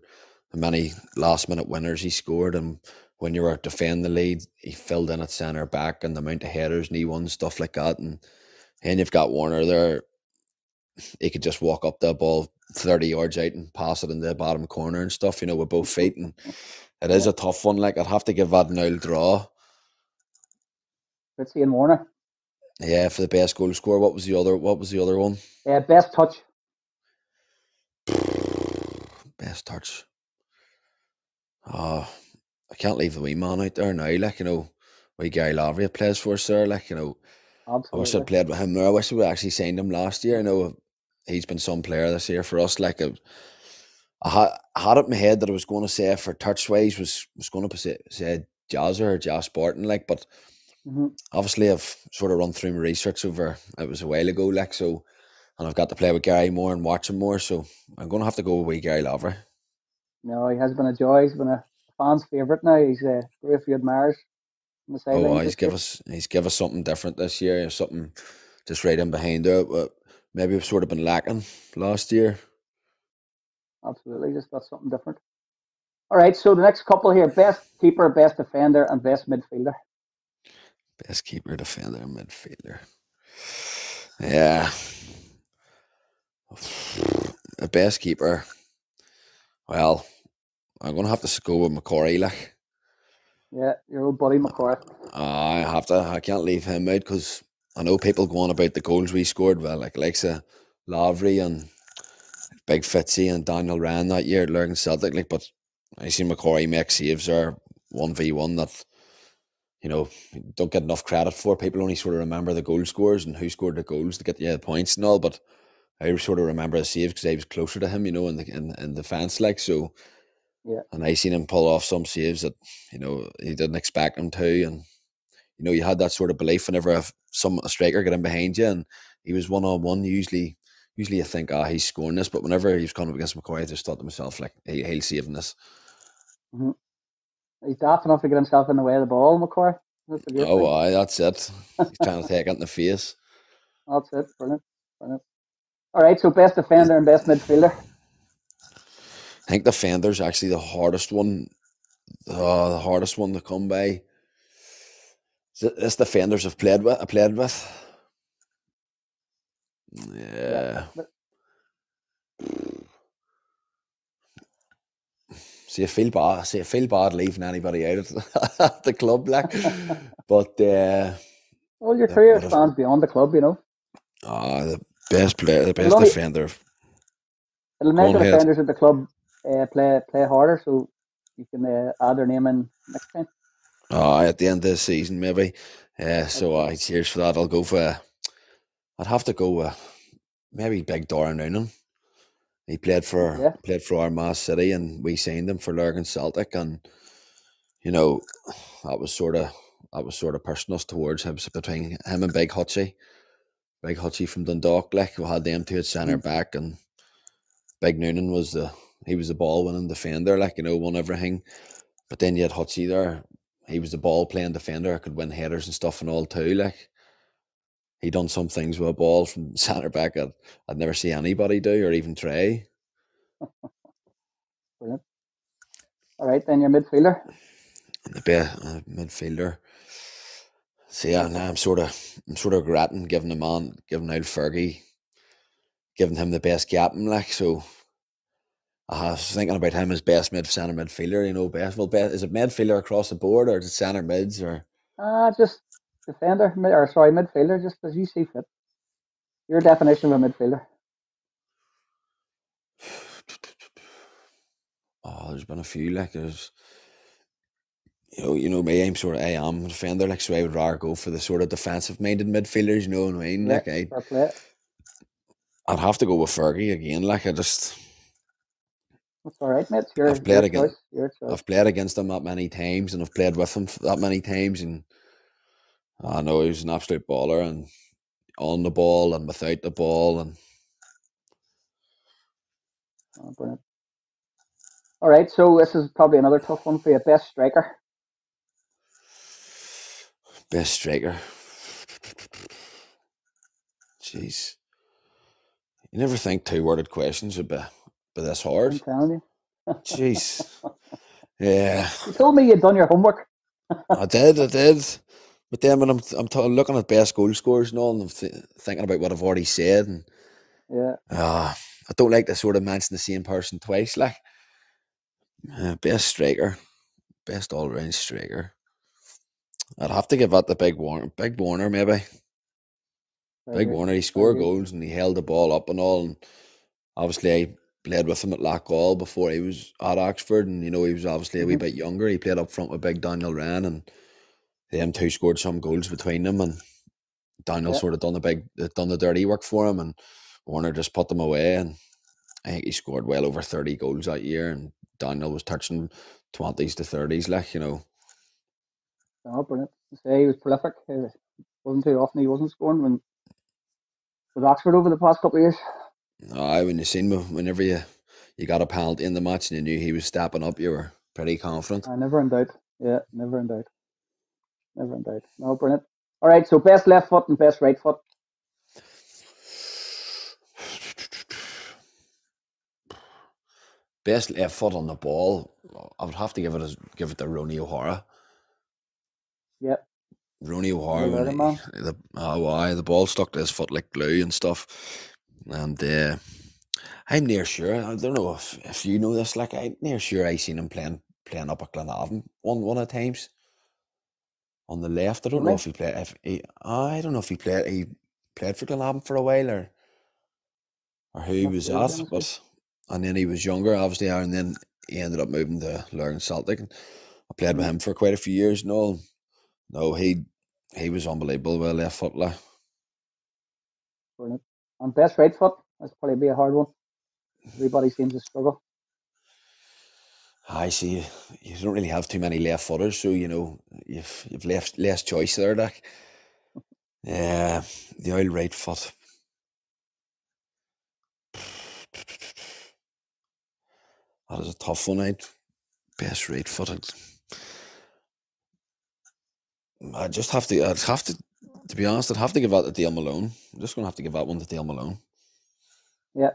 the many last minute winners he scored, and when you were defending the lead, he filled in at centre back, and the amount of headers and he won, stuff like that. And you've got Warner there. He could just walk up the ball 30 yards out and pass it in the bottom corner and stuff, with both feet. And it is a tough one. I'd have to give that an old draw. Fitzy and Warner. Yeah, for the best goal scorer. What was the other one? Best touch. Best touch. I can't leave the wee man out there now. Like, wee Gary Lavery plays for us there. Like, I wish I'd Absolutely. played with him there. I wish we actually signed him last year. He's been some player this year for us. Like, I had it in my head that I was going to say for touch-wise was going to say Jazzer or Josh Barton. Like, but Hmm. obviously I've sort of run through my research over, it was a while ago, like, so, and I've got to play with Gary more and watch him more, so I'm going to have to go with wee Gary Lavery. No, he has been a joy. He's been a fan's favourite now. He's a great few admirers on the Oh, sidelines this year. he's give us something different this year, something just right in behind there, but maybe we've sort of been lacking last year. Absolutely, just got something different. All right, so the next couple here: best keeper, best defender, and best midfielder. Best keeper, defender, midfielder. Yeah. The best keeper. Well, I'm going to have to go with McCrory, like. Yeah, your old buddy McCrory. I can't leave him out because I know people go on about the goals we scored. Well, like likes of Lavery and Big Fitzy and Daniel Ryan that year at Lurgan Celtic. Like, but I see McCrory make saves there 1v1 that you don't get enough credit for. People only sort of remember the goal scores and who scored the goals to get the points and all. But I sort of remember the saves because I was closer to him, in the fence, like so. Yeah. And I seen him pull off some saves that he didn't expect him to, and you had that sort of belief whenever a striker got in behind you and he was 1-on-1. Usually you think, he's scoring this, but whenever he's coming up against McCrory, I just thought to myself, like, he'll save this. Mm-hmm. He's daft enough to get himself in the way of the ball, McCrory. That's a great thing. Aye, that's it. He's trying to take it in the face. That's it. Brilliant. Brilliant. All right, so best defender and best midfielder. I think defender's actually the hardest one. The hardest one to come by. This defenders I played with. Yeah. See, I feel bad leaving anybody out at the club, like. But well, your career spans beyond the club, the best player, the best defender. It'll make the defenders at the club play harder, so you can add their name in next time. At the end of the season, maybe. So cheers for that. I'd have to go with maybe Big Doran Noonan. He played for Armagh City, and we signed him for Lurgan Celtic, and that was sort of personal towards him, between him and Big Hutchie from Dundalk. Like, we had them two at centre back, and Big Noonan was the ball winning defender, like, won everything. But then you had Hutchie there. He was the ball playing defender, could win headers and stuff and all too. Like, he done some things with a ball from centre back I'd never see anybody do or even try. Brilliant. All right, then your midfielder. The best midfielder. See, I'm sort of regretting giving out Fergie, giving him the best captain, like, so. I was thinking about him as best centre midfielder. Best is it midfielder across the board, or is it centre mids, or? Just defender, midfielder, just as you see fit. Your definition of a midfielder. There's been a few, like, there's, me, I am a defender, like, so I would rather go for the sort of defensive-minded midfielders, you know what I mean? Yeah, like, I'd have to go with Fergie again, like, That's all right, mate. I've played against him that many times, and I've played with him that many times, and I know he was an absolute baller, and on the ball and without the ball, and. Brilliant. All right, so this is probably another tough one for you. Best striker. Best striker. Jeez, you never think two-worded questions would be this hard. I'm telling you. Jeez. Yeah. You told me you'd done your homework. I did. But then when I'm looking at best goal scorers and all, and I'm thinking about what I've already said, and I don't like to sort of mention the same person twice. Like, best striker, best all-round striker. I'd have to give that to Big Warner, maybe. Big Warner, he scored goals and he held the ball up and all. And obviously, played with him at Loughgall before he was at Oxford, and he was obviously a wee bit younger. He played up front with big Daniel Wren, and them two scored some goals between them, and Daniel sort of done the dirty work for him, and Warner just put them away. And I think he scored well over 30 goals that year, and Daniel was touching 20s to 30s, Oh, brilliant. He was prolific. It wasn't too often he wasn't scoring with Oxford over the past couple of years. When you seen him, whenever you got a penalty in the match and you knew he was stepping up, you were pretty confident. Never in doubt. Yeah, never in doubt. Never in doubt. No, brilliant. All right, so best left foot and best right foot. Best left foot on the ball, I would have to give it to Ronnie O'Hara. Yep. Ronnie O'Hara, the ball stuck to his foot like glue and stuff. And I'm near sure, I don't know if you know this, I'm near sure I seen him playing up at Glenavon one of the times on the left. I don't know if he played. I don't know if he played for Glenavon for a while or who he was at, but. And then he was younger, obviously, and then he ended up moving to Lurgan Celtic. And I played with him for quite a few years. No, he was unbelievable with a left foot. Brilliant. And best right foot, that's probably be a hard one. Everybody seems to struggle. I see. You don't really have too many left footers, so you've less choice there, the old right foot. That is a tough one. Best right footed. I'd have to be honest, I'd have to give that to Dale Malone. I'm just going to have to give that one to Dale Malone. Yeah.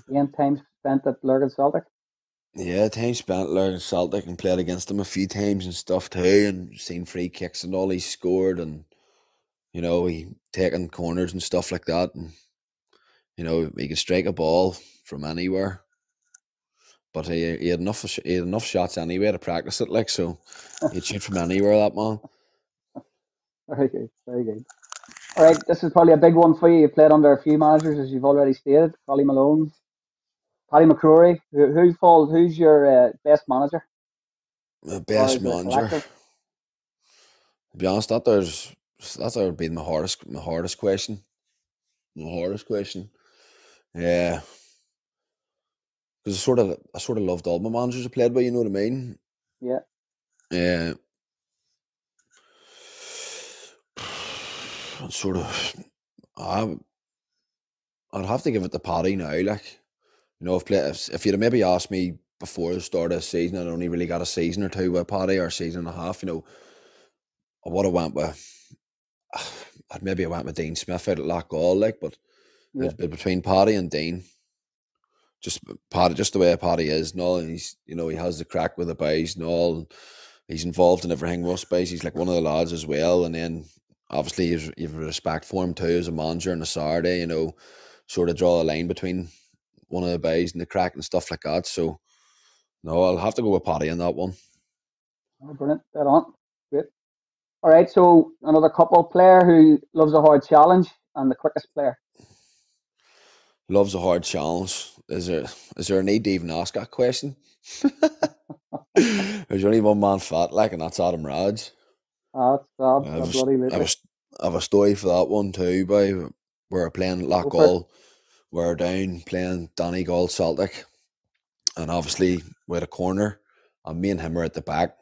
Again, time spent at Lurgan Celtic. Yeah, time spent at Lurgan Celtic and played against him a few times and stuff too, and seen free kicks and all he scored, and he taking corners and stuff like that, and he could strike a ball from anywhere. But he had enough shots anyway to practice it, so he'd shoot from anywhere, that man. Very good, very good. All right, this is probably a big one for you. You played under a few managers, as you've already stated. Colin Malone, Paddy McCrory. Who's your best manager? The best manager. To be honest, that's ever been my hardest question. Yeah. Because I sort of loved all my managers I played with, you know what I mean? Yeah. Yeah. I'd have to give it to Paddy now. If you'd have maybe asked me before the start of the season, I'd only really got a season or two with Paddy, or a season and a half. I would have went with. I'd maybe went with Dean Smith out at Loughgall, but it's been between Paddy and Dean. Just the way Paddy is, and all, and he's he has the crack with the boys and all. And he's involved in everything with us boys. He's like one of the lads as well, and then obviously you've respect for him too as a manager on a Saturday. Sort of draw a line between one of the boys and the crack and stuff like that. So no, I'll have to go with Paddy on that one. Oh, brilliant! Dead on. Great. All right, so another couple player who loves a hard challenge and the quickest player. Loves a hard challenge. Is there a need to even ask that question? There's only one man fat, and that's Adam Radge. That's bloody lit. I have a story for that one too, boy. We were playing Loughgall. We were down playing Loughgall Celtic, and obviously we had a corner, and me and him were at the back,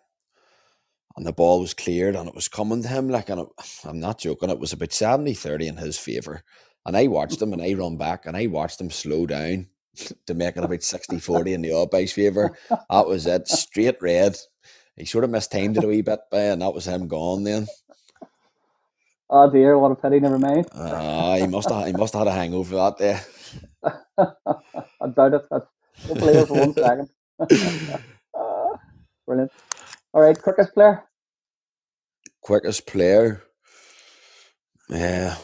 and the ball was cleared, and it was coming to him, and I'm not joking, it was about 70-30 in his favour. And I watched him, and I run back, and I watched him slow down to make it about 60-40 in the odd boy's favour. That was it, straight red. He sort of mistimed it a wee bit, and that was him gone then. Oh dear, what a pity, never mind. He must have had a hangover that day. I doubt it. Don't believe it for 1 second. Brilliant. All right, quickest player? Quickest player? Yeah.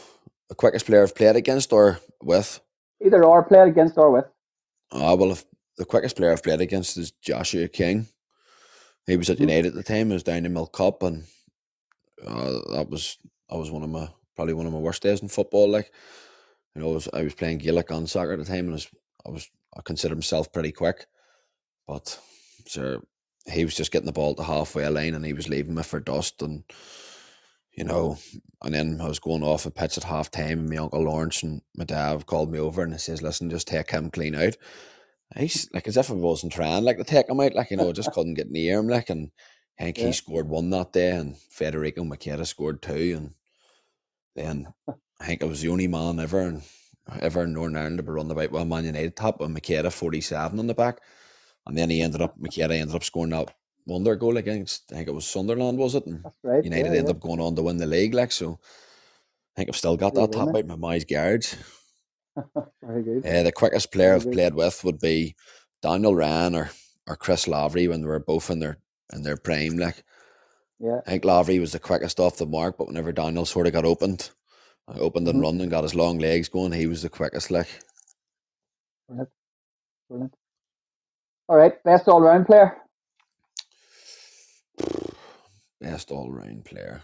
The quickest player I've played against or with? Either or, played against or with. Well, if the quickest player I've played against is Joshua King. He was at United at the time. I was down in Milk Cup, and that was one of my worst days in football. I was playing Gaelic on soccer at the time, and I was I consider himself pretty quick, but sure, he was just getting the ball to halfway line and he was leaving me for dust, and you know, and then I was going off a pitch at half time, and my uncle Lawrence and my dad called me over and he says, "Listen, just take him clean out." He's like, as if I wasn't trying like to take him out, like, you know, I just couldn't get near him, like, and I think he scored one that day, and Federico Makeda scored two, and then I think I was the only man ever in Northern Ireland to be run about with a Man United top with Makeda 47 on the back, and then Makeda ended up scoring that wonder goal against, I think it was Sunderland, was it? And That's right. United ended up going on to win the league, like, so I think I've still got that top out in my guards. Very good. The quickest player I've played with would be Daniel Ryan or Chris Lavery when they were both in their prime. Like, Yeah. I think Lavery was the quickest off the mark, but whenever Daniel sort of got opened and run and got his long legs going, he was the quickest. Like, Brilliant. All right, best all-round player. Best all-round player.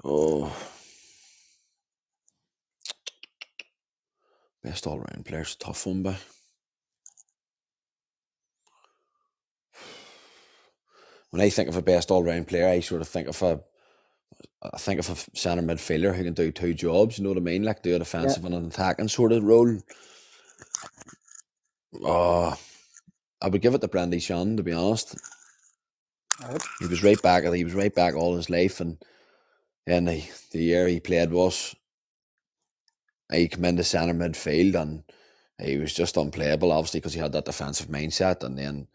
Oh. Best all-round player is a tough one, but when I think of a best all-round player, I sort of think of a centre midfielder who can do two jobs. You know what I mean? Like, do a defensive and an attacking sort of role. I would give it to Brandy Shan, to be honest. Right. He was right back all his life, and then the year he played was, he came into centre midfield and he was just unplayable, obviously, because he had that defensive mindset, and then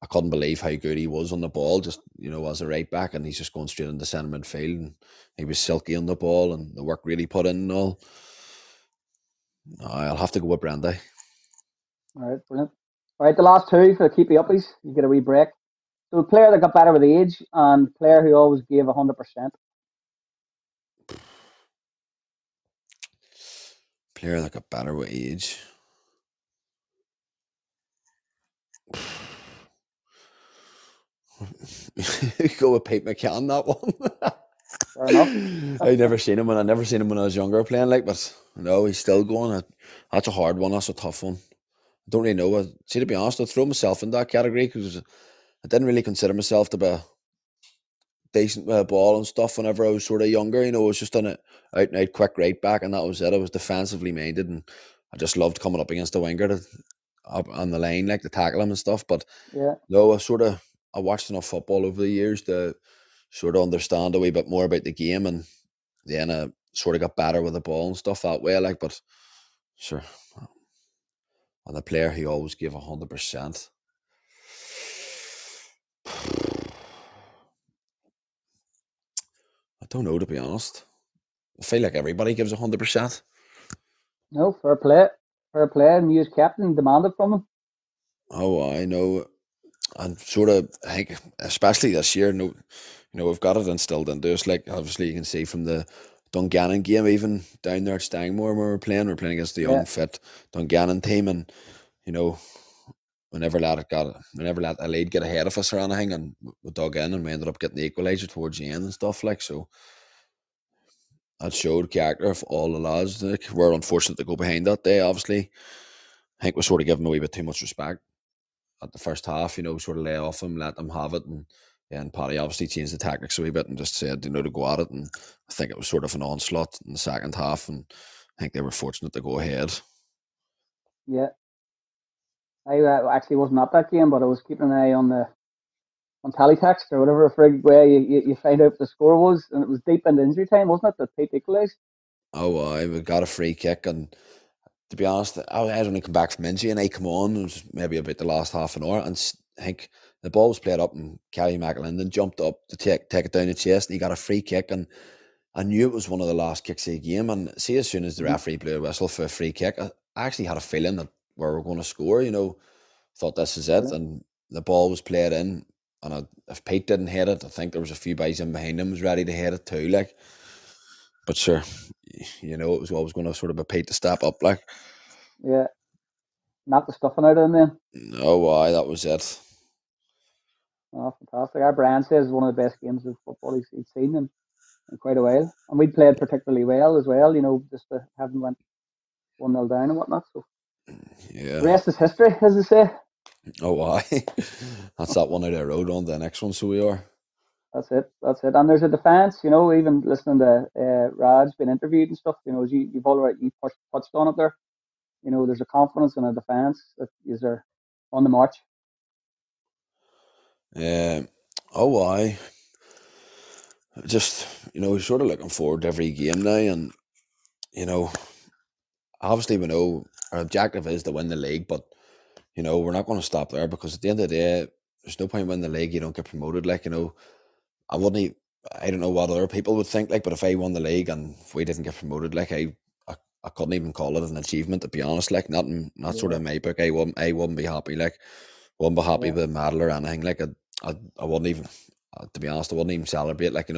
I couldn't believe how good he was on the ball, just, you know, as a right back, and he's just going straight into centre midfield, and he was silky on the ball, and the work really put in and all. I'll have to go with Brandy. All right, brilliant. All right, the last two for the Keepie Uppies. You get a wee break. So, a player that got better with age and player who always gave 100%. Player that got better with age. Go with Pete McCann, that one. Fair enough. I never seen him when I was younger playing, like, but no, he's still going. That's a hard one. That's a tough one. I don't really know. See, to be honest, I'd throw myself in that category because I didn't really consider myself to be decent with a ball and stuff whenever I was sort of younger. You know, I was just on it out and out quick right back, and that was it. I was defensively minded, and I just loved coming up against the winger up on the line, like, to tackle him and stuff. But no, I watched enough football over the years to sort of understand a wee bit more about the game, and then I sort of got better with the ball and stuff that way. Like, but sure, and the player who always gave 100%. I don't know, to be honest. I feel like everybody gives 100%. No, fair play. Fair play. And you as captain demanded from him. Oh, I know. And sort of, I think, especially this year, we've got it instilled into us. Like, obviously, you can see from the Dungannon game, even down there at Stangmore, where we're playing against the young, fit Dungannon team, and you know, we never let a lead get ahead of us or anything, and we dug in and we ended up getting the equaliser towards the end and stuff, like, so. That showed character of all the lads. Like, we're unfortunate to go behind that day, obviously. I think we sort of gave them a wee bit too much respect at the first half, you know, sort of lay off them, let them have it, and Paddy obviously changed the tactics a wee bit and just said, you know, to go at it, and I think it was sort of an onslaught in the second half, and I think they were fortunate to go ahead. Yeah. I actually wasn't at that game, but I was keeping an eye on teletext or whatever frig way you find out what the score was, and it was deep into injury time, wasn't it, that Pete equalised? Oh, we got a free kick, and to be honest, I'd only come back from injury, and I come on, it was maybe about the last half an hour, and I think the ball was played up, and Kelly McAlinden jumped up to take it down the chest, and he got a free kick, and I knew it was one of the last kicks of the game, and see, as soon as the referee blew a whistle for a free kick, I actually had a feeling that we were going to score, you know, thought this is it, and the ball was played in, and if Pete didn't hit it, I think there was a few guys in behind him was ready to hit it too, like. But sure, you know, it was always going to sort of be Pete to step up, like. Yeah. Knock the stuffing out of him then. Oh, why, that was it. Oh, fantastic. Our Brian says it's one of the best games of football he's seen in quite a while. And we played particularly well as well, you know, just haven't went 1-0 down and whatnot. So Yeah. the rest is history, as they say. Oh, why? That's that one out of the road on to the next one, so we are. That's it. And there's a defence, even listening to Raj being interviewed and stuff, as you've already touched on it there. There's a confidence in a defence that is there on the march. Oh, why? Just, we're sort of looking forward to every game now, and, obviously we know our objective is to win the league, but, we're not going to stop there, because at the end of the day, there's no point winning the league, you don't get promoted. Like, I don't know what other people would think, like, but if I won the league and if we didn't get promoted, like, I couldn't even call it an achievement, to be honest. Like, not sort of in my book. I wouldn't be happy. Like, wouldn't be happy with a medal or anything. Like, I wouldn't even, to be honest, I wouldn't even celebrate. Like,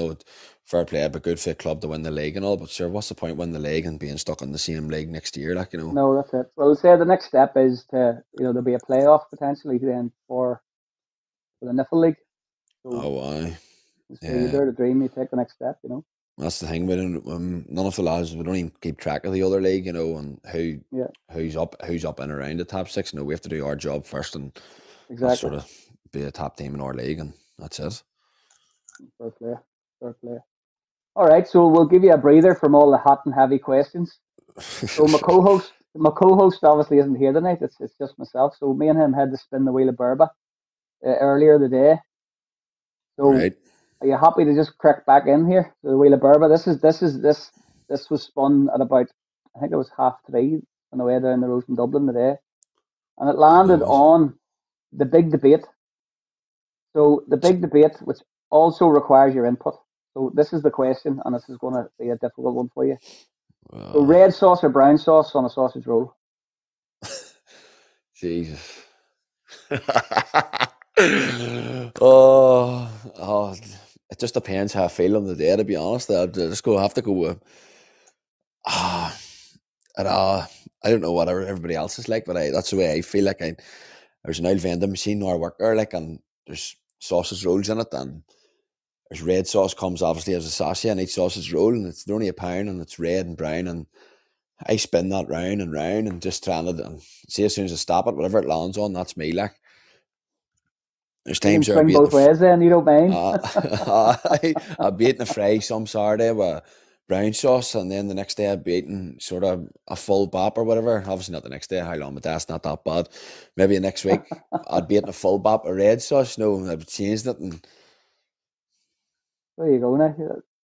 fair play, it'd be good for a club to win the league and all, but sure, what's the point winning the league and being stuck in the same league next year? Like, No, that's it. Well, say the next step is to, there'll be a playoff potentially then for the Niffle League. So, aye. So you dare to dream, you take the next step, That's the thing. None of the lads, we don't even keep track of the other league, and who's up and around the top six. We have to do our job first, and that's sort of be a top team in our league, and that's it. Fair play. All right, so we'll give you a breather from all the hot and heavy questions. So my co-host obviously isn't here tonight. It's just myself. So me and him had to spin the wheel of berba earlier today. So. Right. Are you happy to just crack back in here? The wheel of berba. This was spun at about, I think it was 3:30 on the way down the road from Dublin today, and it landed on the big debate. So the big debate, which also requires your input. So this is the question, and this is going to be a difficult one for you. So red sauce or brown sauce on a sausage roll? Jesus. Oh. It just depends how I feel on the day, to be honest. I'd just have to go with I don't know what everybody else is like, but that's the way I feel. Like, there's an old vending machine where I work there, like, and there's sausage rolls in it, and there's red sauce comes obviously as a sachet in each sausage roll, and it's only £1, and it's red and brown, and I spin that round and round and just trying it, and see, as soon as I stop it, whatever it lands on, that's me. Like, there's times you can swing both ways then, you don't mind. I'd be eating a fry some Saturday with brown sauce, and then the next day I'd be eating sort of a full bap or whatever. Obviously not the next day, how long, but that's not that bad. Maybe the next week I'd be eating a full bap of red sauce. I've changed it. And there you go now.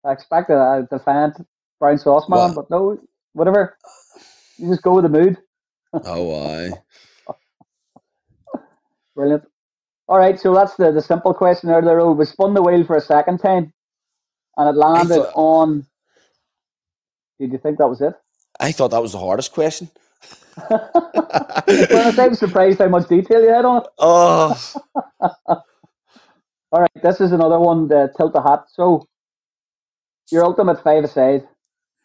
I expected a defiant brown sauce man, but no, whatever. You just go with the mood. Oh, aye. Brilliant. All right, so that's the simple question out of the road. We spun the wheel for a second time, and it landed on. Did you think that was it? I thought that was the hardest question. Well, I'm surprised how much detail you had on it. Oh. All right, this is another one, the tilt the hat. So, your ultimate five-a-side.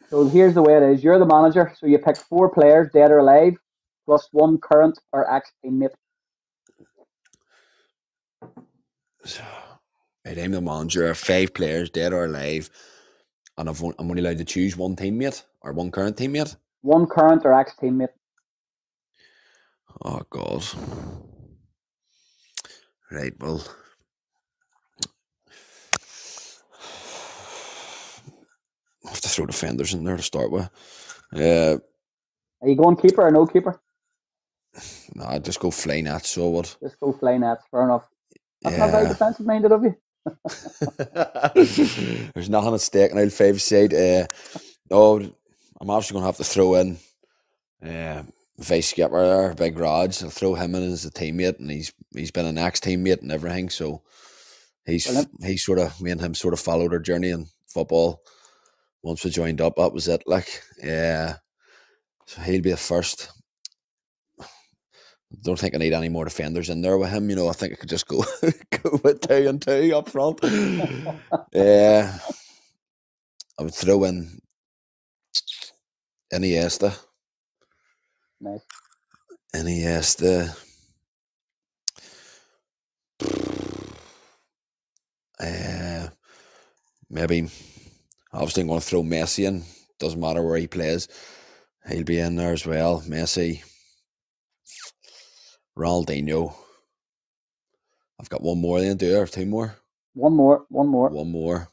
So here's the way it is. You're the manager, so you pick 4 players, dead or alive, plus 1 current or ex-teammate. Right, I'm the manager, 5 players, dead or alive, and I'm only allowed to choose 1 teammate or 1 current teammate? 1 current or ex-teammate. Oh, God. Right, well, I have to throw defenders in there to start with. Are you going keeper or no keeper? No, I'd just go fly nets, so what? Just go fly nets, fair enough. That's not very defensive minded of you. There's nothing at stake in old 5-a-side. No, I'm obviously going to have to throw in vice skipper there, Big Raj. I'll throw him in as a teammate, and he's been an ex-teammate and everything, so he's sort of, me and him sort of followed our journey in football. Once we joined up, that was it. Like, so he'll be the first. Don't think I need any more defenders in there with him. I think I could just go with 2 and 2 up front. I would throw in Iniesta. Nice. Iniesta. Maybe, obviously I'm going to throw Messi in. Doesn't matter where he plays. He'll be in there as well. Messi, Ronaldinho. I've got one more then, do I? Or two more? One more. One more.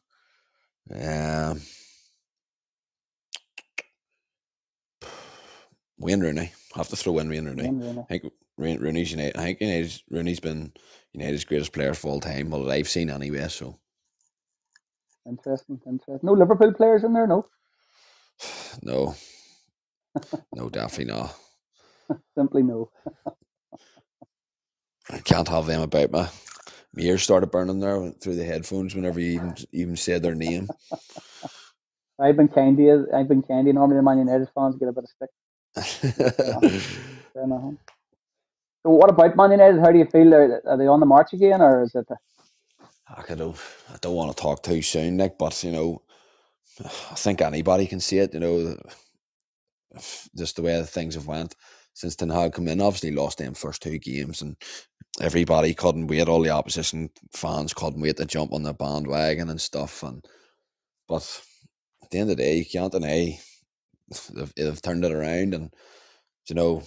Wayne Rooney. I have to throw in Wayne Rooney. I think Rooney's United. I think Rooney's been United's greatest player of all time. Well, that I've seen anyway. So interesting. No Liverpool players in there, no. No, definitely not. Simply no. I can't have them about me. My ears started burning there through the headphones whenever you even said their name. I've been kind to you. Normally the Man United fans get a bit of stick. So what about Man United? How do you feel? Are they on the march again, or is it? I don't want to talk too soon, Nick, but I think anybody can see it. Just the way things have went since Ten Hag come in. Obviously lost them first two games, and everybody couldn't wait. All the opposition fans couldn't wait to jump on the bandwagon and stuff. But at the end of the day, you can't deny they've turned it around. And I know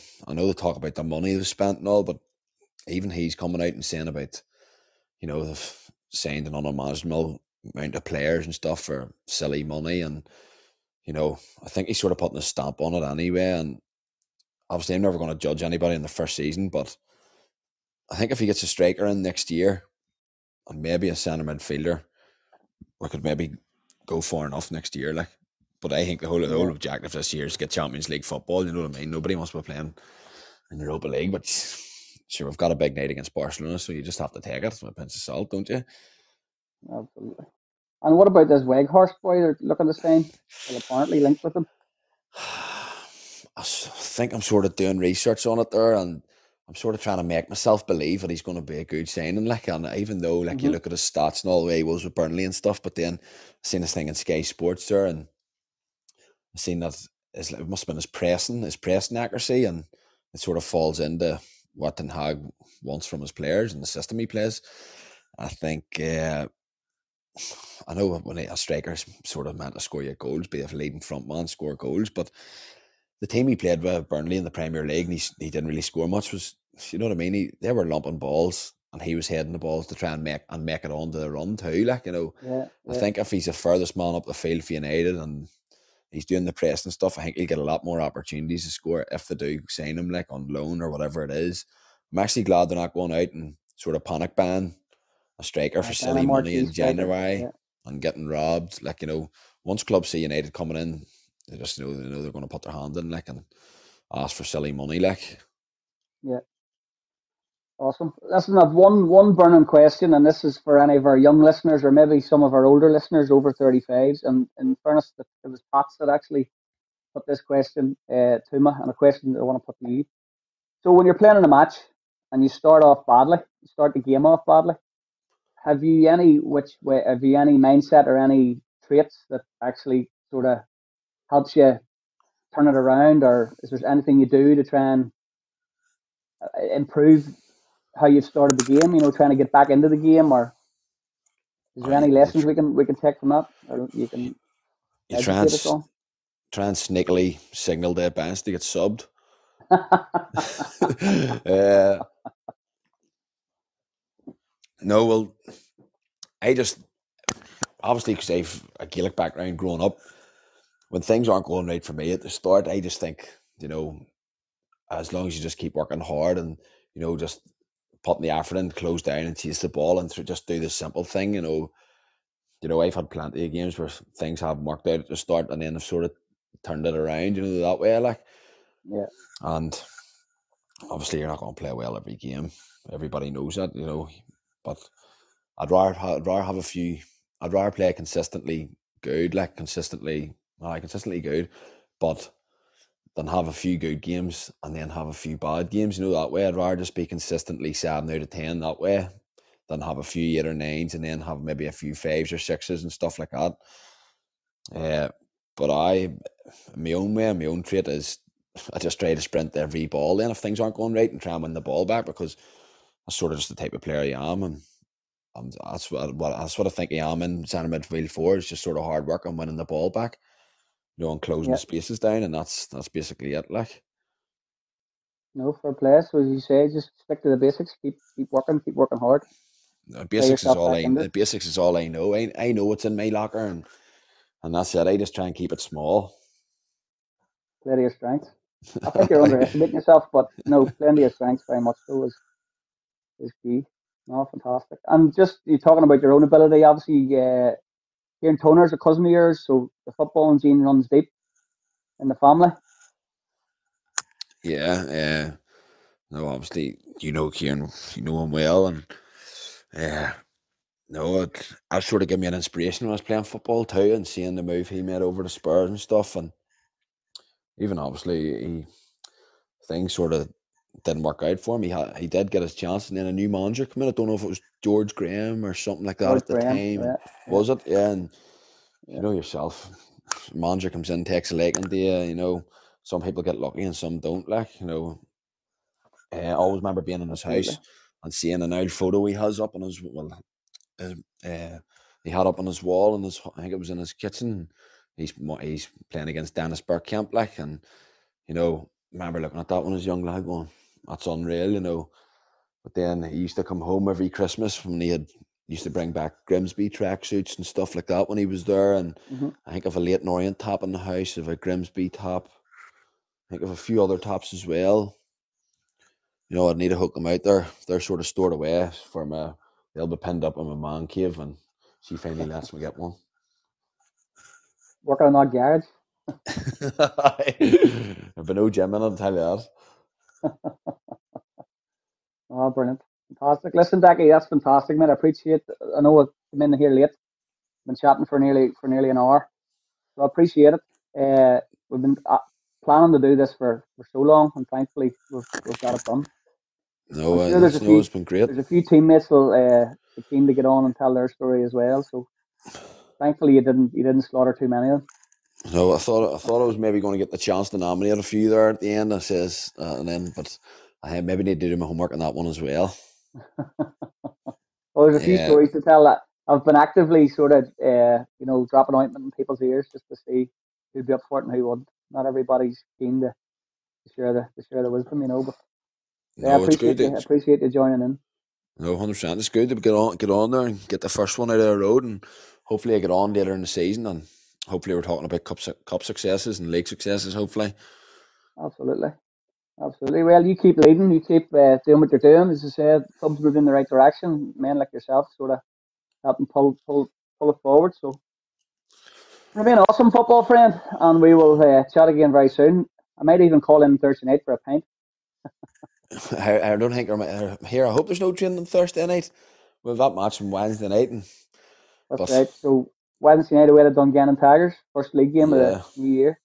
they talk about the money they've spent and all, but even he's coming out and saying about, they've signed an unimaginable amount of players and stuff for silly money. And I think he's sort of putting a stamp on it anyway. And obviously, I'm never going to judge anybody in the first season, but I think if he gets a striker in next year and maybe a centre midfielder, we could maybe go far enough next year. But I think the whole objective this year is to get Champions League football. You know what I mean? Nobody wants to be playing in Europa League, but sure, we've got a big night against Barcelona, so you just have to take it with a pinch of salt, don't you? Absolutely. And what about this Weghorst boy they're looking to sign? Well, apparently linked with him. I think I'm sort of doing research on it there, and I'm sort of trying to make myself believe that he's going to be a good signing. And even though you look at his stats and all the way he was with Burnley and stuff, but then I seen this thing in Sky Sports there, and I seen that it must have been his pressing accuracy, and it sort of falls into what Ten Hag wants from his players and the system he plays. I think I know when a striker's sort of meant to score your goals, be a leading front man, score goals, but the team he played with, Burnley, in the Premier League, and he didn't really score much. You know what I mean? They were lumping balls, and he was heading the balls to try and make it onto the run too. I think if he's the furthest man up the field for United and he's doing the press and stuff, I think he'll get a lot more opportunities to score if they do sign him on loan or whatever it is. I'm actually glad they're not going out and sort of panic ban a striker for silly money in January and getting robbed. Once clubs see United coming in, they just know they're going to put their hand in and ask for silly money. Yeah. Awesome. Listen, I've one burning question, and this is for any of our young listeners or maybe some of our older listeners over 35s. And in fairness, it was Pats that actually put this question to me, and a question that I want to put to you. So when you're playing in a match and you start the game off badly, have you any mindset or any traits that actually sort of helps you turn it around, or is there anything you do to try and improve how you've started the game? Trying to get back into the game, or is there any lessons we can take from that, or you can educate us on? Try and sneakily signal their bench to get subbed. No, well, I just obviously because I've a Gaelic background growing up, when things aren't going right for me at the start, I just think as long as you just keep working hard and just putting the effort in, close down and chase the ball and just do the simple thing. I've had plenty of games where things haven't worked out at the start and then I've sort of turned it around, that way. Yeah. And obviously you're not going to play well every game. Everybody knows that, but I'd rather have a few. I'd rather play consistently good, consistently good, but than have a few good games and then have a few bad games. That way. I'd rather just be consistently 7 out of 10 that way than have a few 8 or 9s and then have maybe a few 5s or 6s and stuff like that. But my own trait is I just try to sprint every ball then if things aren't going right and try and win the ball back, because that's sort of just the type of player I am, and that's what I think I am in centre midfield for, is just sort of hard work and winning the ball back. and closing the spaces down, and that's basically it. Like, no, fair play. So as you say, just stick to the basics. Keep working hard. The basics is all I know. I know what's in my locker, and that's it. I just try and keep it small. Play to your strengths. I think you're underestimating yourself, but no, playing to your strengths very much so is key. No, fantastic. And just you talking about your own ability, obviously, Kieran Toner's a cousin of yours, so the footballing gene runs deep in the family. Yeah, no, obviously, Kieran, you know him well, and that sort of gave me an inspiration when I was playing football too, and seeing the move he made over the Spurs and stuff, and even obviously things sort of didn't work out for him. He did get his chance, and then a new manager came in. I don't know if it was George Graham or something like that at the time. Yeah. Was it? Yeah, and you know yourself, manager comes in, takes a liking to you. Some people get lucky and some don't. Like, I always remember being in his house and seeing an old photo he has up on his he had up on his wall, and I think it was in his kitchen. He's playing against Dennis Bergkamp, like, and remember looking at that when I was a young lad, going, "That's unreal," But then he used to come home every Christmas when he used to bring back Grimsby tracksuits and stuff like that when he was there. And I think of a Leighton Orient top in the house, of a Grimsby top. I think of a few other tops as well. I'd need to hook them out there. They're sort of stored away for me. They'll be pinned up in my man cave, and she finally lets me get one. Working on that garage. I've been no gym in it, I'll tell you that. Oh, brilliant. Fantastic. Listen, Decky, that's fantastic, mate. I appreciate it. I know I came in here late. Been chatting for nearly an hour. So I appreciate it. We've been planning to do this for so long, and thankfully we've got it done. No, it's been great. There's a few teammates who'll be keen to get on and tell their story as well. So thankfully you didn't slaughter too many of them. No, I thought I was maybe going to get the chance to nominate a few there at the end. I says, but I maybe need to do my homework on that one as well. Well, there's a few stories to tell. That I've been actively sort of dropping ointment in people's ears just to see who'd be up for it and who wouldn't. Not everybody's keen to share the wisdom, But I appreciate you joining in. No, 100%. It's good to get on there and get the first one out of the road, and hopefully I get on later in the season, and hopefully we're talking about cup successes and league successes, hopefully. Absolutely. Well, you keep leading, you keep doing what you're doing. As I said, the club's moving in the right direction. Men like yourself sort of helping pull it forward. So you've been an awesome football friend, and we will chat again very soon. I might even call in Thursday night for a pint. I don't think I'm here. I hope there's no training on Thursday night. We've that match on Wednesday night. That's right. So Wednesday night away to Dungannon Tigers, first league game of the new year.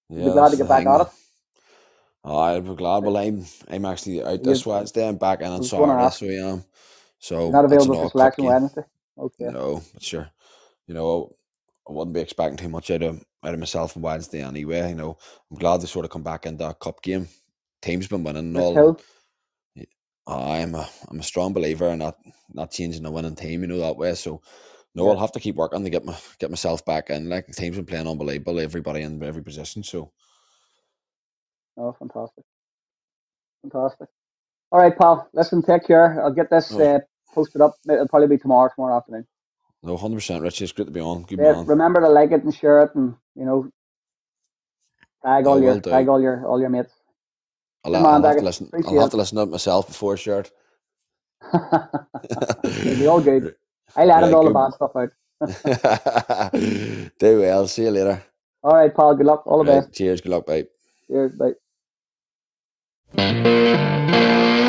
You'll be glad to get back at it. I'll be glad. Well, I'm actually out this Wednesday. I'm back in on Saturday, so I am. So you're not available for selection Wednesday. Okay. No, but sure. I wouldn't be expecting too much out of myself on Wednesday anyway. I'm glad to sort of come back into that cup game. Team's been winning and all. I'm a strong believer in not changing the winning team, that way. So I'll have to keep working to get myself back in. Like, the team's been playing unbelievable, everybody in every position. So oh, fantastic. All right, pal. Listen, take care. I'll get this posted up. It'll probably be tomorrow afternoon. No, 100%, Richie. It's great to be on. Good man. Man. Remember to like it and share it, and tag all your mates. I'll have to listen to it myself before I share it. It'll be all good. I'll edit all the bad stuff out. Do well. See you later. All right, pal. Good luck. All the best. Cheers. Good luck. Bye. Cheers. Bye.